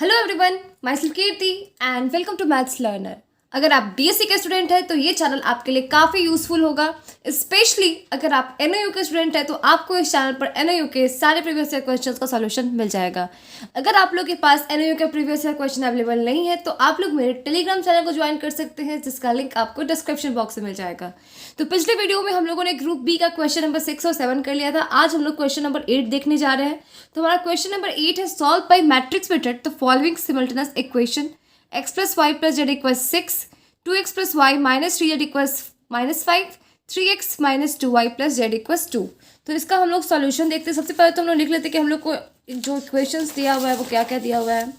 Hello everyone, myself Kirti and welcome to Maths Learner. अगर आप BSc के student हैं तो ये चैनल आपके लिए काफ़ी यूज़फुल होगा। स्पेशली अगर आप एनओयू के स्टूडेंट हैं तो आपको इस चैनल पर एनओयू के सारे प्रीवियस ईयर क्वेश्चंस का सॉल्यूशन मिल जाएगा। अगर आप लोग के पास एनओयू के प्रीवियस ईयर क्वेश्चन अवेलेबल नहीं है तो आप लोग मेरे टेलीग्राम चैनल को ज्वाइन कर सकते हैं, जिसका लिंक आपको डिस्क्रिप्शन बॉक्स में मिल जाएगा। तो पिछले वीडियो में हम लोगों ने ग्रुप बी का क्वेश्चन नंबर 6 और 7 कर लिया था। आज हम लोग क्वेश्चन नंबर 8 देखने जा रहे हैं। तो हमारा क्वेश्चन नंबर 8 है, solve by matrix method the following simultaneous equation x plus y plus z equals 6, 2x plus y minus 3z equals -5, 3x minus 2y plus z equals 2। तो इसका हम लोग सॉल्यूशन देखते हैं। सबसे पहले तो हम लोग लिख लेते हैं कि हम लोग को जो इक्वेशंस दिया हुआ है वो क्या क्या दिया हुआ है।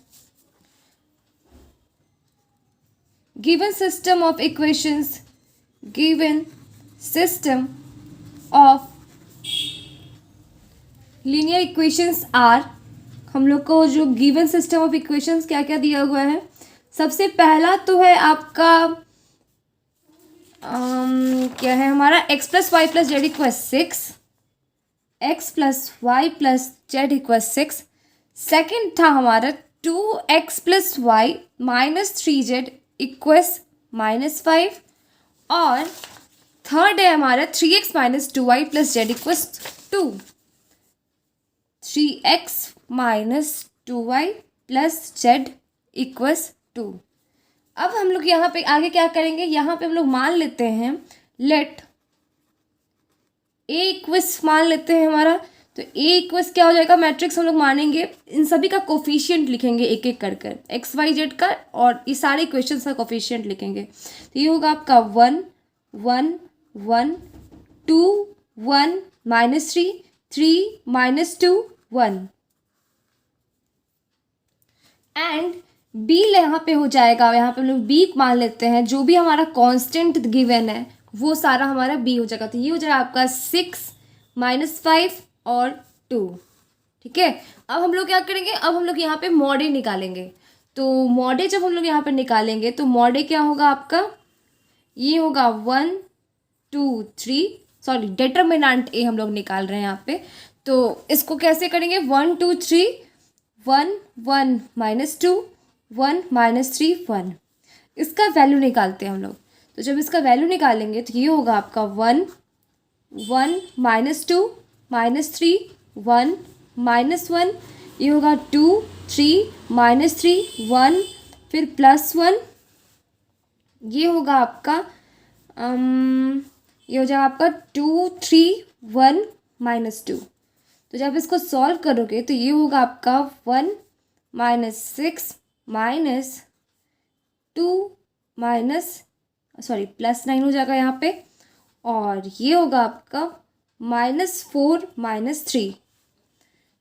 Given system of equations, given system of linear equations are, हम लोग को जो गिवन सिस्टम ऑफ इक्वेशंस क्या क्या दिया हुआ है। सबसे पहला तो है आपका क्या है हमारा x plus y plus z equal 6, x plus y plus z equal 6। Second था हमारा 2x plus y minus 3z equals -5, और थर्ड है हमारा 3x minus 2y plus z equals 2। 3x minus 2y plus z equals 2। अब हम लोग यहाँ पे आगे क्या करेंगे, यहाँ पे हम लोग मान लेते हैं लेट ए इक्वल्स मान लेते हैं हमारा। तो ए इक्वल्स क्या हो जाएगा, मैट्रिक्स हम लोग मानेंगे, इन सभी का कोफिशिएंट लिखेंगे एक एक कर कर, एक्स वाई जेड का, और ये सारे इक्वेशंस का कोफिशिएंट लिखेंगे। तो ये होगा आपका 1 1 1 2 1 -3 3 -2 1 एंड बी यहाँ पे हो जाएगा। यहाँ पे हम लोग बी मान लेते हैं, जो भी हमारा कांस्टेंट गिवन है वो सारा हमारा बी हो जाएगा। तो ये हो जाएगा आपका 6 -5 और 2। ठीक है, अब हम लोग क्या करेंगे, अब हम लोग यहाँ पे मॉडे निकालेंगे। तो मॉडे जब हम लोग यहाँ पे निकालेंगे तो मॉडे क्या होगा आपका, ये होगा 1 2 3, सॉरी डिटर्मिनेंट ए हम लोग निकाल रहे हैं यहाँ पे। तो इसको कैसे करेंगे, 1 2 3 1 1 -2 1 -3 1, इसका वैल्यू निकालते हैं हम लोग। तो जब इसका वैल्यू निकालेंगे तो ये होगा आपका 1 1 -2 -3 1 -1, ये होगा 2 3 -3 1, फिर +1, ये होगा आपका ये हो जाएगा आपका 2 3 1 -2। तो जब इसको सॉल्व करोगे तो ये होगा आपका 1 -6 -2 +9 हो जाएगा यहाँ पे, और ये होगा आपका -4 -3।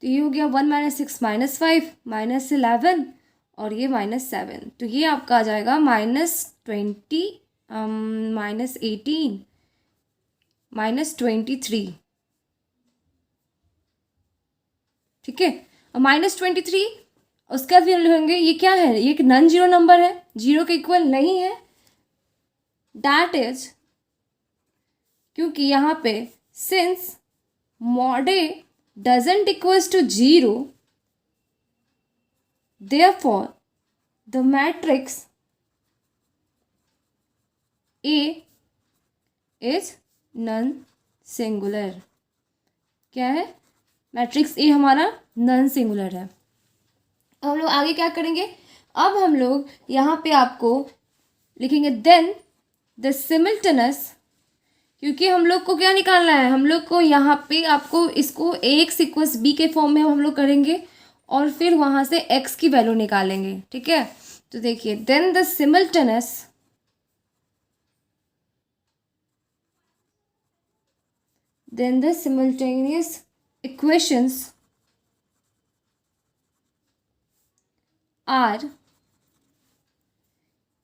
तो ये हो गया 1 -6 -5 -11, और ये -7। तो ये आपका आ जाएगा -20 -18 -23। ठीक है, और -23 उसके बाद फिर लिखेंगे ये क्या है, ये एक नॉन जीरो नंबर है, जीरो के इक्वल नहीं है। दैट इज क्योंकि यहाँ पे since mod A doesn't equals to zero, therefore the matrix A is non singular. क्या है, मैट्रिक्स ए हमारा नॉन सिंगुलर है। अब हम लोग आगे क्या करेंगे, अब हम लोग यहाँ पे आपको लिखेंगे देन द सिमल्टेनस, क्योंकि हम लोग को क्या निकालना है, हम लोग को यहाँ पे आपको इसको एक्स इक्वल्स बी के फॉर्म में हम लोग करेंगे, और फिर वहाँ से एक्स की वैल्यू निकालेंगे। ठीक है, तो देखिए then the simultaneous equations are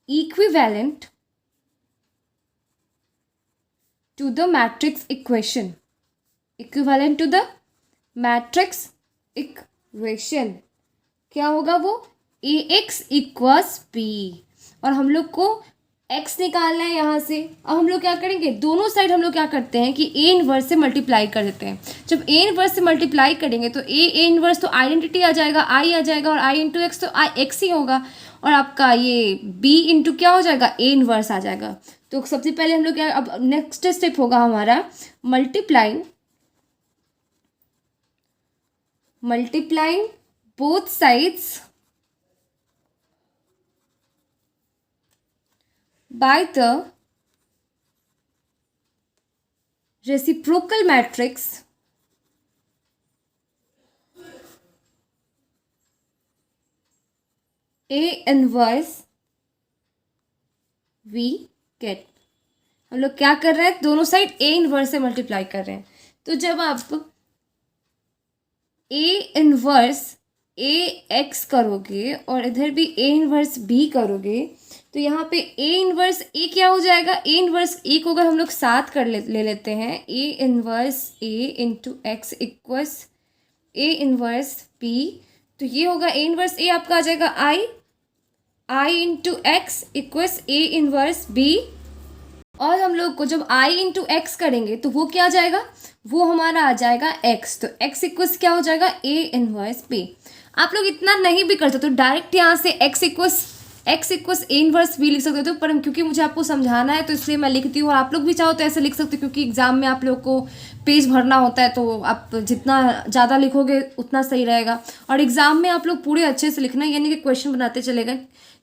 equivalent to the matrix equation, equivalent to the matrix equation। क्या होगा वो, ax इक्वल्स b, और हम लोग को x निकालना है यहाँ से। अब हम लोग क्या करेंगे, दोनों साइड हम लोग क्या करते हैं कि a इनवर्स से मल्टीप्लाई कर देते हैं। जब a इनवर्स से मल्टीप्लाई करेंगे तो a इनवर्स तो आइडेंटिटी आ जाएगा, i आ जाएगा, और i इंटू एक्स तो i x ही होगा, और आपका ये b इंटू क्या हो जाएगा, a इनवर्स आ जाएगा। तो सबसे पहले हम लोग क्या, अब नेक्स्ट स्टेप होगा हमारा multiplying both sides by the reciprocal matrix A inverse we get। हम लोग क्या कर रहे हैं, दोनों साइड A इनवर्स से मल्टीप्लाई कर रहे हैं। तो जब आप A इनवर्स A x करोगे और इधर भी A इनवर्स B करोगे तो यहाँ पे A इनवर्स A क्या हो जाएगा, A इनवर्स A को अगर हम लोग साथ कर ले लेते हैं, A inverse A into x equals A inverse B, तो ये होगा A इनवर्स A आपका आ जाएगा I into x equals A inverse B। और हम लोग को जब I इंटू एक्स करेंगे तो वो क्या आ जाएगा, वो हमारा आ जाएगा x, तो x इक्वस क्या हो जाएगा, A इनवर्स B। आप लोग इतना नहीं भी कर सकते तो डायरेक्ट यहाँ से x equals A inverse B लिख सकते हो, पर क्योंकि मुझे आपको समझाना है तो इसलिए मैं लिखती हूँ, और आप लोग भी चाहो तो ऐसे लिख सकते हो, क्योंकि एग्जाम में आप लोग को पेज भरना होता है तो आप जितना ज़्यादा लिखोगे उतना सही रहेगा। और एग्जाम में आप लोग पूरे अच्छे से लिखना, यानी कि क्वेश्चन बनाते चले गए,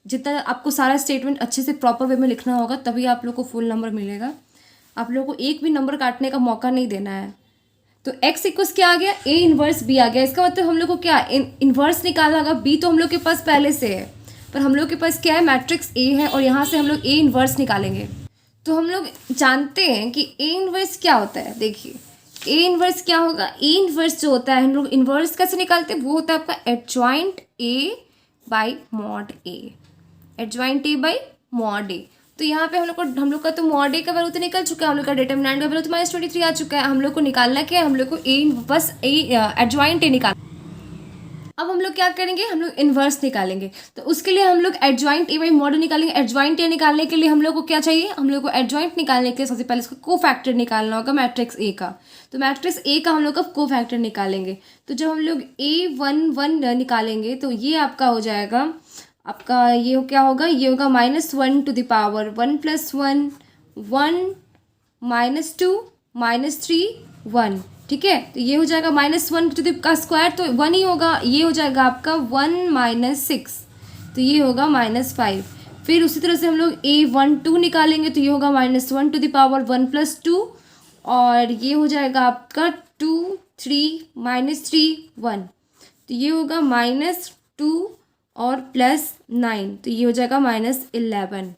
जितना आपको सारा स्टेटमेंट अच्छे से प्रॉपर वे में लिखना होगा तभी आप लोग को फुल नंबर मिलेगा। आप लोग को एक भी नंबर काटने का मौका नहीं देना है। तो x इक्वस क्या आ गया, A इनवर्स B आ गया। इसका मतलब हम लोग को क्या इनवर्स निकालना होगा, B तो हम लोग के पास पहले से है, पर हम लोग के पास क्या है, मैट्रिक्स A है, और यहाँ से हम लोग A इनवर्स निकालेंगे। तो हम लोग जानते हैं कि A इनवर्स क्या होता है। देखिए A इनवर्स क्या होगा, A इनवर्स जो होता है हम लोग इनवर्स कैसे निकालते हैं, वो होता है आपका adjoint A by mod A, adjoint A by mod A। तो यहाँ पे हम लोग का तो मॉड A का वैल्यू तो निकल चुका है, हम लोग का डिटरमिनेंट का वैल्यू तो -23 आ चुका है। हम लोग को निकालना क्या है, हम लोग को बस एडजॉइंट A निकाल। अब हम लोग क्या करेंगे, हम लोग इन्वर्स निकालेंगे। तो उसके लिए हम लोग एडजॉइंट A बाई मॉड निकालेंगे। एडजॉइंट A निकालने के लिए हम लोग को क्या चाहिए, हम लोग को एडजॉइंट निकालने के लिए सबसे पहले इसका कोफैक्टर निकालना होगा मैट्रिक्स A का। तो मैट्रिक्स A का हम लोग का कोफैक्टर निकालेंगे। तो जब हम लोग A11 निकालेंगे तो ये आपका हो जाएगा, आपका ये क्या होगा, ये होगा -1 टू द पावर 1 + 1 1 -2 -3 1, ठीक है। तो ये हो जाएगा -1 टू द का स्क्वायर तो 1 ही होगा, ये हो जाएगा आपका 1 - 6, तो ये होगा -5। फिर उसी तरह से हम लोग A12 निकालेंगे तो ये होगा -1 टू द पावर 1 + 2, और ये हो जाएगा आपका 2 3 -3 1, तो ये होगा -2 और +9, तो ये हो जाएगा -11,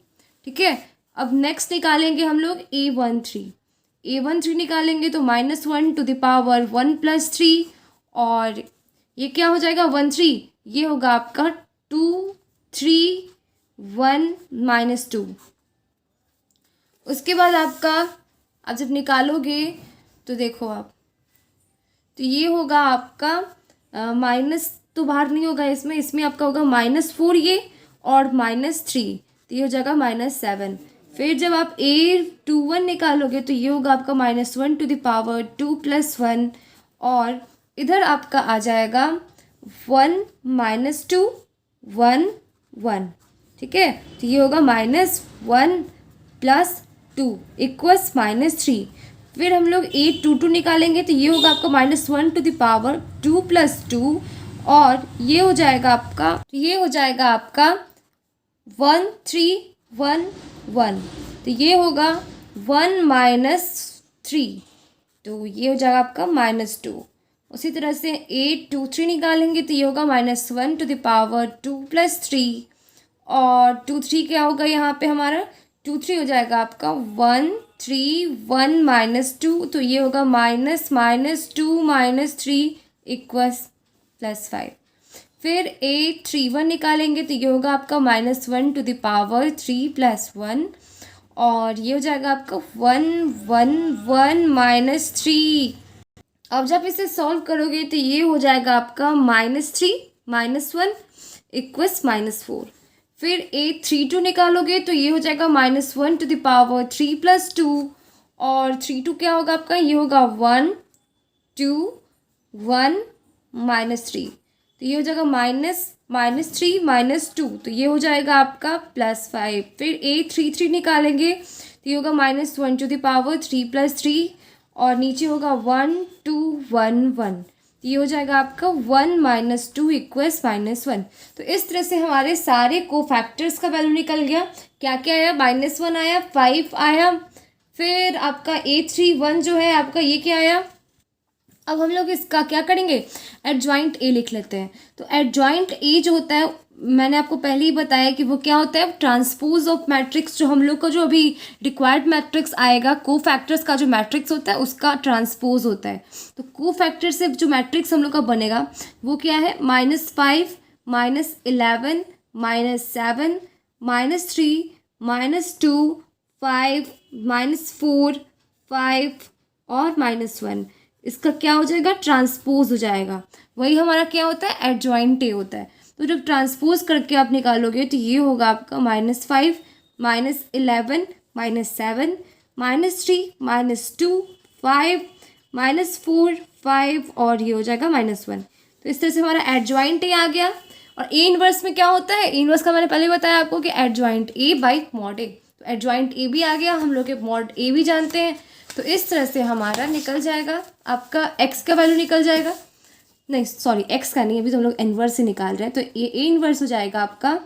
ठीक है। अब नेक्स्ट निकालेंगे हम लोग A13 निकालेंगे तो -1 टू द पावर 1 + 3, और ये क्या हो जाएगा 13, ये होगा आपका 2 3 1 -2। उसके बाद आपका अब जब निकालोगे तो देखो आप, तो ये होगा आपका माइनस तो बाहर नहीं होगा, इसमें आपका होगा -4 ये और -3, तो ये हो जाएगा -7। फिर जब आप A21 निकालोगे तो ये होगा आपका -1 टू द पावर 2 + 1, और इधर आपका आ जाएगा 1 -2 1 1, ठीक है। तो ये होगा -1 + 2 इक्वल्स -3। फिर हम लोग A22 निकालेंगे तो ये होगा आपका -1 टू द पावर 2 + 2, और ये हो जाएगा आपका 1 3 1 1, तो ये होगा 1 - 3, तो ये हो जाएगा आपका -2। उसी तरह से A23 निकालेंगे तो ये होगा -1 टू द पावर 2 + 3, और 23 क्या होगा यहाँ पे हमारा 23 हो जाएगा आपका 1 3 1 -2, तो ये होगा -2 -3 इक्वल्स +5। फिर A31 निकालेंगे तो ये होगा आपका -1 टू द पावर 3 + 1, और ये हो जाएगा आपका 1 1 1 -3। अब जब इसे सॉल्व करोगे तो ये हो जाएगा आपका -3 -1 इक्वल्स -4। फिर A32 निकालोगे तो ये हो जाएगा -1 टू द पावर 3 + 2, और 3 2 क्या होगा आपका, ये होगा 1 2 1 -3, तो ये हो जाएगा -3 -2, तो ये हो जाएगा आपका +5। फिर A33 निकालेंगे तो ये होगा -1 टू द पावर 3 + 3, और नीचे होगा 1 2 1 1, तो ये हो जाएगा आपका 1 - 2 = -1। तो इस तरह से हमारे सारे कोफैक्टर्स का वैल्यू निकल गया। क्या क्या आया, -1 आया, 5 आया, फिर आपका A31 जो है आपका ये क्या आया। अब हम लोग इसका क्या करेंगे, एडजॉइंट ए लिख लेते हैं। तो एडजॉइंट ए जो होता है, मैंने आपको पहले ही बताया कि वो क्या होता है, ट्रांसपोज ऑफ मैट्रिक्स, जो हम लोग का जो अभी रिक्वायर्ड मैट्रिक्स आएगा, कोफैक्टर्स का जो मैट्रिक्स होता है उसका ट्रांसपोज होता है। तो कोफैक्टर से जो मैट्रिक्स हम लोग का बनेगा वो क्या है, -5 -11 -7 -3 -2 5 -4 5 और -1, इसका क्या हो जाएगा, ट्रांसपोज हो जाएगा। वही हमारा क्या होता है, एडजॉइंट ए होता है। तो जब ट्रांसपोज करके आप निकालोगे तो ये होगा आपका -5 -11 -7 -3 -2 5 -4 5 और ये हो जाएगा -1। तो इस तरह से हमारा एडजॉइंट ए आ गया। और ए इनवर्स में क्या होता है, ए इनवर्स का मैंने पहले बताया आपको कि एडजॉइंट ए बाई मॉड ए, तो एडजॉइंट ए भी आ गया, हम लोग के मॉड ए भी जानते हैं। तो इस तरह से हमारा निकल जाएगा आपका एक्स का वैल्यू निकल जाएगा, नहीं सॉरी एक्स का नहीं, अभी तो हम लोग इनवर्स ही निकाल रहे हैं। तो ए इनवर्स हो जाएगा आपका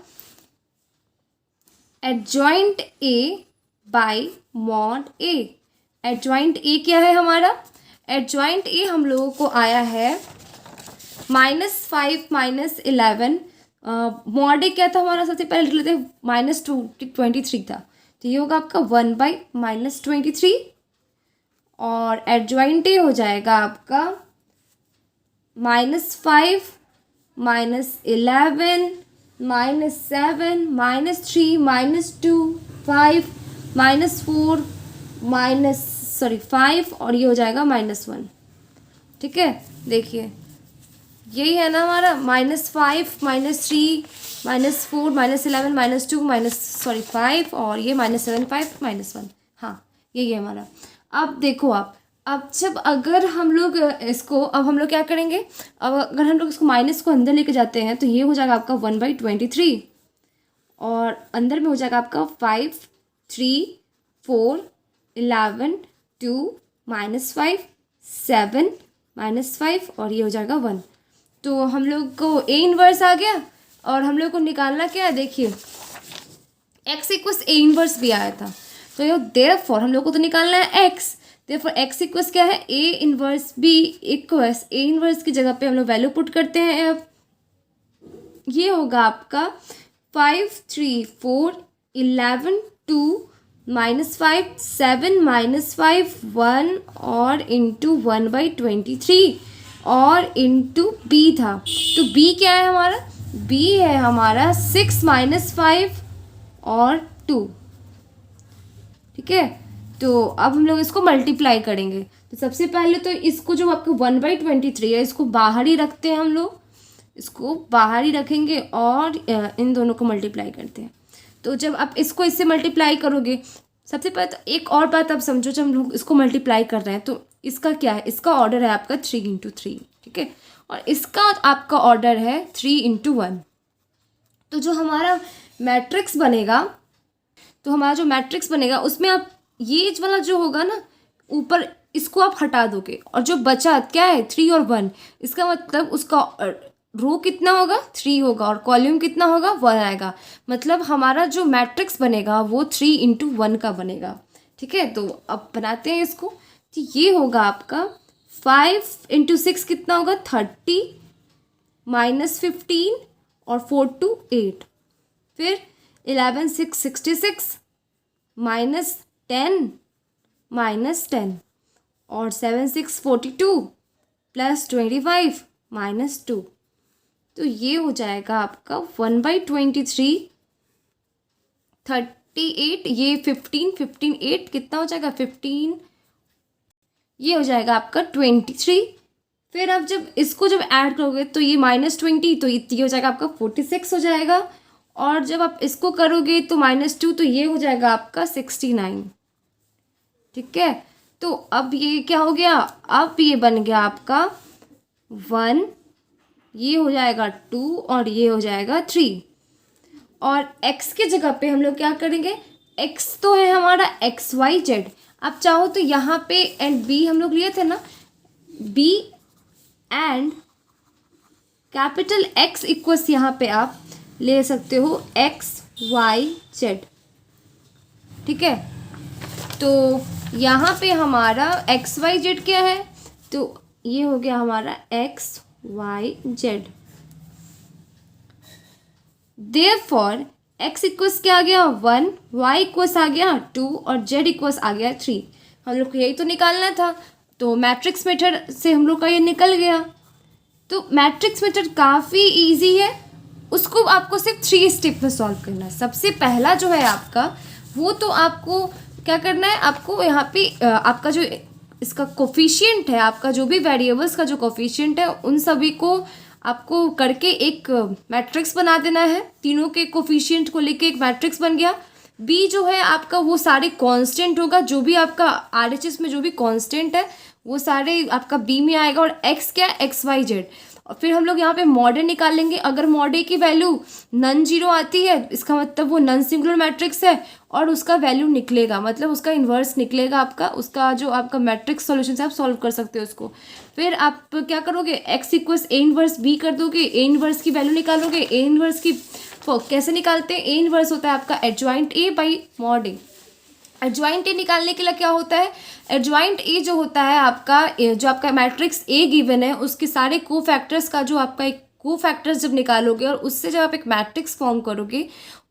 adjoint A by mod A. Adjoint A क्या है हमारा, एडजॉइंट ए हम लोगों को आया है -5 -11, मॉड ए क्या था हमारा, सबसे पहले लिख लेते हैं, -23 था, तो ये होगा आपका 1/-23, और एडजॉइंट ए हो जाएगा आपका -5 -11 -7 -3 -2 5 -4 5 और ये हो जाएगा -1। ठीक है, देखिए यही है ना हमारा, -5 -3 -4 -11 -2 5 और ये -7 5 -1, हाँ यही है हमारा। अब देखो आप, अब जब अगर हम लोग इसको, अब हम लोग क्या करेंगे, अब अगर हम लोग इसको माइनस को अंदर लेके जाते हैं तो ये हो जाएगा आपका 1/23, और अंदर में हो जाएगा आपका 5 3 4 11 2 -5 7 -5 और ये हो जाएगा 1। तो हम लोग को ए इनवर्स आ गया, और हम लोग को निकालना क्या है, देखिए x = ए इनवर्स भी आया था, तो ये देयरफॉर हम लोग को तो निकालना है x, देयरफॉर x = क्या है, a inverse b = A inverse की जगह पे हम लोग वैल्यू पुट करते हैं। अब ये होगा आपका 5 3 4 11 2 -5 7 -5 1 और इंटू 1/23 और इंटू b था। तो b क्या है हमारा, b है हमारा 6 -5 और 2। ठीक है, तो अब हम लोग इसको मल्टीप्लाई करेंगे। तो सबसे पहले तो इसको जो आपको 1/23 है इसको बाहर ही रखते हैं, हम लोग इसको बाहर ही रखेंगे और इन दोनों को मल्टीप्लाई करते हैं। तो जब आप इसको इससे मल्टीप्लाई करोगे, सबसे पहले तो एक और बात आप समझो, जब हम लोग इसको मल्टीप्लाई कर रहे हैं तो इसका क्या है, इसका ऑर्डर है आपका 3 × 3, ठीक है, और इसका आपका ऑर्डर है 3 × 1। तो जो हमारा मैट्रिक्स बनेगा, उसमें आप ये वाला जो होगा ना ऊपर, इसको आप हटा दोगे, और जो बचा क्या है 3 और 1, इसका मतलब उसका रो कितना होगा, 3 होगा, और कॉलम कितना होगा, 1 आएगा। मतलब हमारा जो मैट्रिक्स बनेगा वो 3 × 1 का बनेगा। ठीक है, तो अब बनाते हैं इसको। तो ये होगा आपका 5 × 6 कितना होगा, 30 -15 और 4 2 8, फिर 11 6 66 -10 -10 और 7 6 42 +25 -2। तो ये हो जाएगा आपका 1/23 38, ये 15 8 कितना हो जाएगा 15, ये हो जाएगा आपका 23। फिर आप जब इसको जब ऐड करोगे तो ये -20, तो ये हो जाएगा आपका 46 हो जाएगा, और जब आप इसको करोगे तो -2, तो ये हो जाएगा आपका 69। ठीक है, तो अब ये क्या हो गया, अब ये बन गया आपका 1, ये हो जाएगा 2 और ये हो जाएगा 3। और x की जगह पे हम लोग क्या करेंगे, x तो है हमारा XYZ, आप चाहो तो यहाँ पे एंड b हम लोग लिए थे ना, b and capital X equals यहाँ पे आप ले सकते हो XYZ। ठीक है, तो यहाँ पे हमारा XYZ क्या है, तो ये हो गया हमारा XYZ। देयरफॉर x इक्वल्स क्या आ गया 1, y इक्वल्स आ गया 2 और z इक्वल्स आ गया 3। हम लोग को यही तो निकालना था, तो मैट्रिक्स मेथड से हम लोग का ये निकल गया। तो मैट्रिक्स मेथड काफ़ी इजी है, उसको आपको सिर्फ 3 स्टेप में सॉल्व करना है। सबसे पहला जो है आपका, वो तो आपको क्या करना है, आपको यहाँ पे आपका जो इसका कोफिशिएंट है, आपका जो भी वेरिएबल्स का जो कोफिशिएंट है, उन सभी को आपको करके एक मैट्रिक्स बना देना है। तीनों के कोफिशिएंट को लेके एक मैट्रिक्स बन गया। बी जो है आपका, वो सारे कांस्टेंट होगा, जो भी आपका आरएचएस में जो भी कांस्टेंट है वो सारे आपका बी में आएगा। और एक्स क्या, XYZ। और फिर हम लोग यहाँ पे मॉड ए निकाल लेंगे। अगर मॉड ए की वैल्यू नन जीरो आती है, इसका मतलब वो नन सिंगुलर मैट्रिक्स है और उसका वैल्यू निकलेगा, मतलब उसका इन्वर्स निकलेगा आपका, उसका जो आपका मैट्रिक्स सॉल्यूशन से आप सॉल्व कर सकते हो उसको। फिर आप क्या करोगे, x equals A inverse B कर दोगे, ए इन्वर्स की वैल्यू निकालोगे। ए इन्वर्स की कैसे निकालते हैं, ए इन्वर्स होता है आपका adjoint A by mod A. Adjoint A निकालने के लिए क्या होता है, एडजॉइंट ए जो होता है आपका, जो आपका मैट्रिक्स ए गिवन है उसके सारे को फैक्टर्स का जो आपका एक को फैक्टर्स जब निकालोगे और उससे जब आप एक मैट्रिक्स फॉर्म करोगे,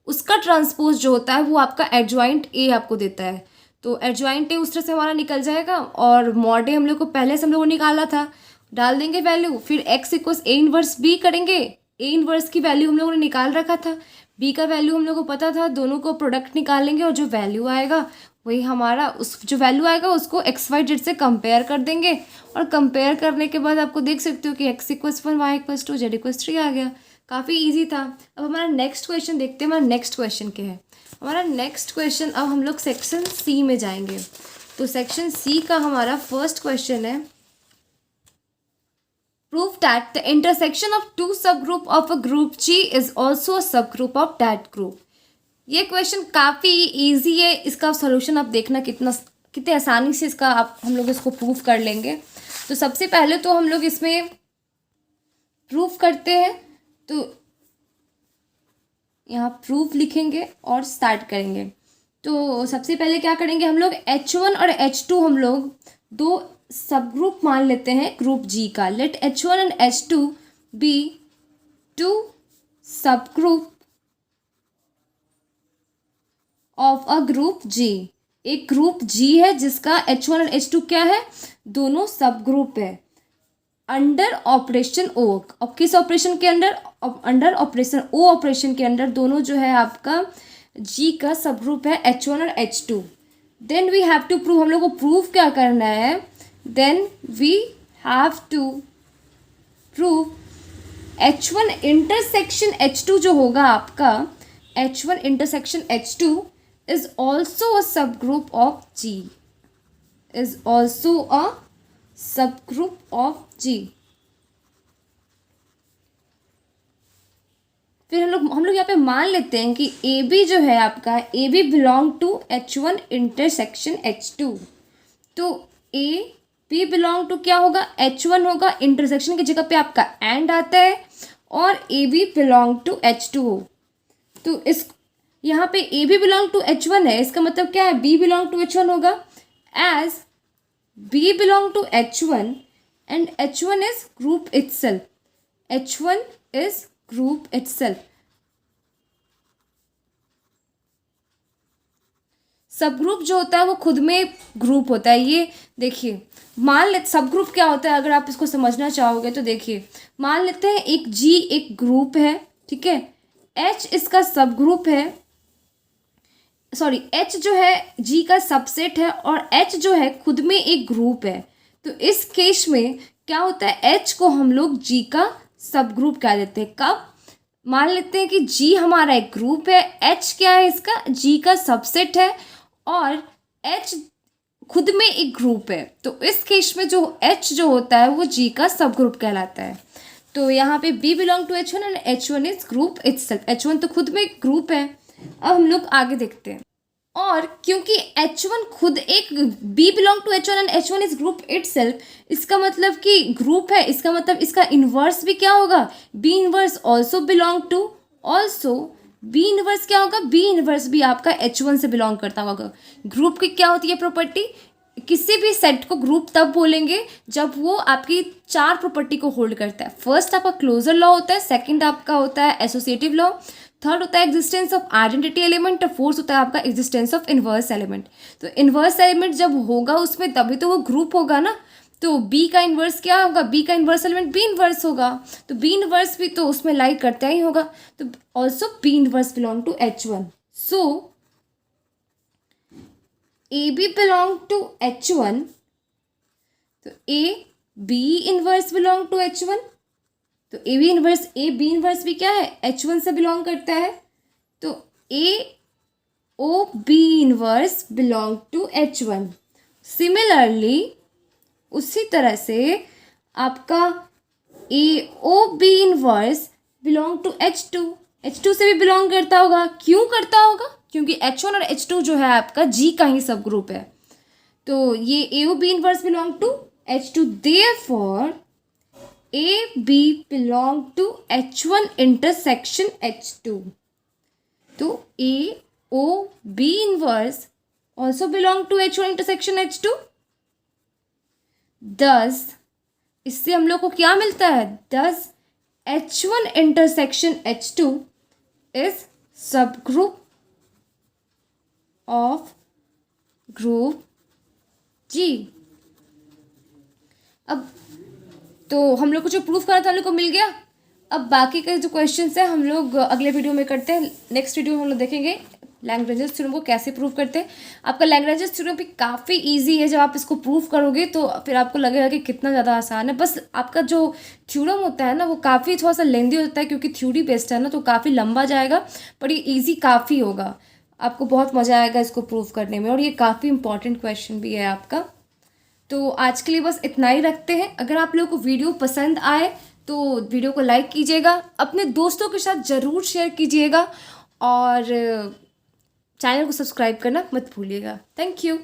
उसका ट्रांसपोज जो होता है वो आपका एडजॉइंट ए आपको देता है। तो एडजॉइंट ए उस तरह से हमारा निकल जाएगा। और मॉड ए हम लोग को पहले से हम लोग को निकाला था, डाल देंगे वैल्यू। फिर x equals A inverse B करेंगे, ए इनवर्स की वैल्यू हम लोगों ने निकाल रखा था, बी का वैल्यू हम लोग को पता था, दोनों को प्रोडक्ट निकालेंगे और जो वैल्यू आएगा वही हमारा, उस जो वैल्यू आएगा उसको XYZ से कंपेयर कर देंगे। और कंपेयर करने के बाद आपको देख सकते हो कि x equals 1, y equals 2, z equals 3 आ गया। काफ़ी इजी था। अब हमारा नेक्स्ट क्वेश्चन देखते हैं, हमारा नेक्स्ट क्वेश्चन क्या है। हमारा नेक्स्ट क्वेश्चन, अब हम लोग सेक्शन सी में जाएंगे। तो सेक्शन सी का हमारा फर्स्ट क्वेश्चन है, prove that the intersection of two subgroup of a group G is also a subgroup of that group। ये क्वेश्चन काफ़ी इजी है, इसका सॉल्यूशन आप देखना कितने आसानी से इसका हम लोग इसको प्रूफ कर लेंगे। तो सबसे पहले तो हम लोग इसमें प्रूफ करते हैं, तो यहाँ प्रूफ लिखेंगे और स्टार्ट करेंगे। तो सबसे पहले क्या करेंगे, हम लोग H1 और H2 हम लोग दो सब ग्रुप मान लेते हैं ग्रुप जी का। Let H1 and H2 be two subgroup of a group G. एक ग्रुप जी है जिसका H1 और H2 क्या है, दोनों सब ग्रुप है अंडर ऑपरेशन ओ। अब किस ऑपरेशन के अंडर, अंडर ऑपरेशन ओ ऑपरेशन के अंडर दोनों जो है आपका जी का सब ग्रुप है H1 और H2। Then we have to prove, हम लोग को प्रूव क्या करना है, then we have to prove H1 intersection H2 जो होगा आपका, H1 intersection H2 is also a subgroup of G, is also a subgroup of G। फिर हम लोग यहाँ पे मान लेते हैं कि AB जो है आपका, AB belong to H1 intersection H2। तो AB बिलोंग टू क्या होगा, H1 होगा, इंटरसेक्शन की जगह पे आपका एंड आता है, और AB बिलोंग टू H2 हो। तो इस यहाँ पे ए भी बिलोंग टू H1 है, इसका मतलब क्या है, B बिलोंग टू H1 होगा। As B belong to H1 and H1 is group itself, H1 is group itself. Subgroup जो होता है वो खुद में ग्रुप होता है। ये देखिए, मान ले सब ग्रुप क्या होता है, अगर आप इसको समझना चाहोगे तो देखिए, मान लेते हैं एक G एक ग्रुप है, ठीक है, H इसका सब ग्रुप है, सॉरी H जो है G का सबसेट है और H जो है खुद में एक ग्रुप है। तो इस केस में क्या होता है, H को हम लोग G का सब ग्रुप कह देते हैं। कब, मान लेते हैं कि जी हमारा एक ग्रुप है, एच क्या है इसका, जी का सबसेट है, और एच खुद में एक ग्रुप है। तो इस केस में जो एच जो होता है वो जी का सब ग्रुप कहलाता है। तो यहाँ पे B belong to H one and H one is group itself. H one तो खुद में एक ग्रुप है। अब हम लोग आगे देखते हैं। और क्योंकि एच वन खुद एक B belong to H one and H one is group itself, इसका मतलब कि ग्रुप है, इसका मतलब इसका इन्वर्स भी क्या होगा, B inverse also belong to, also B inverse क्या होगा, बी इन्वर्स भी आपका एच वन से बिलोंग करता होगा। ग्रुप की क्या होती है प्रॉपर्टी, किसी भी सेट को ग्रुप तब बोलेंगे जब वो आपकी चार प्रॉपर्टी को होल्ड करता है। फर्स्ट आपका क्लोजर लॉ होता है, सेकंड आपका होता है एसोसिएटिव लॉ, थर्ड होता है एग्जिस्टेंस ऑफ आइडेंटिटी एलिमेंट, और फोर्थ होता है आपका एग्जिस्टेंस ऑफ इन्वर्स एलिमेंट। तो इन्वर्स एलिमेंट जब होगा उसमें तभी तो वो ग्रुप होगा ना। तो बी का इन्वर्स क्या होगा, बी का इन्वर्स एलिमेंट बी इन्वर्स होगा, तो बी इन्वर्स भी तो उसमें लाइक करता ही होगा। तो also B inverse belong to H one. So a b belong to H one, तो a b inverse belong to H one. तो a b inverse, a b inverse भी क्या है, एच वन से बिलोंग करता है। तो a o b inverse belong to H one. Similarly उसी तरह से आपका a o b inverse belong to h two, h two से भी बिलोंग करता होगा। क्यों करता होगा, क्योंकि एच वन और एच टू जो है आपका जी का ही सब ग्रुप है। तो ये a o b inverse belong to h two, therefore a b belong to H one intersection h two. तो a o b inverse also belong to H one intersection h two. Thus इससे हम लोग को क्या मिलता है, thus h one intersection h two is subgroup of group G. अब तो हम लोग को जो प्रूफ करना था हम लोग को मिल गया। अब बाकी के जो क्वेश्चंस हैं हम लोग अगले वीडियो में करते हैं। नेक्स्ट वीडियो में हम लोग देखेंगे लैग्रेंजेस थ्योरम को कैसे प्रूव करते हैं। आपका लैग्रेंजेस थ्योरम भी काफ़ी इजी है, जब आप इसको प्रूव करोगे तो फिर आपको लगेगा कि कितना ज़्यादा आसान है। बस आपका जो थ्योरम होता है ना वो काफ़ी थोड़ा सा लेंदी होता है, क्योंकि थ्योरी बेस्ड है ना, तो काफ़ी लंबा जाएगा, पर ये ईजी काफ़ी होगा। आपको बहुत मज़ा आएगा इसको प्रूव करने में, और ये काफ़ी इंपॉर्टेंट क्वेश्चन भी है आपका। तो आज के लिए बस इतना ही रखते हैं। अगर आप लोगों को वीडियो पसंद आए तो वीडियो को लाइक कीजिएगा, अपने दोस्तों के साथ ज़रूर शेयर कीजिएगा, और चैनल को सब्सक्राइब करना मत भूलिएगा। Thank you.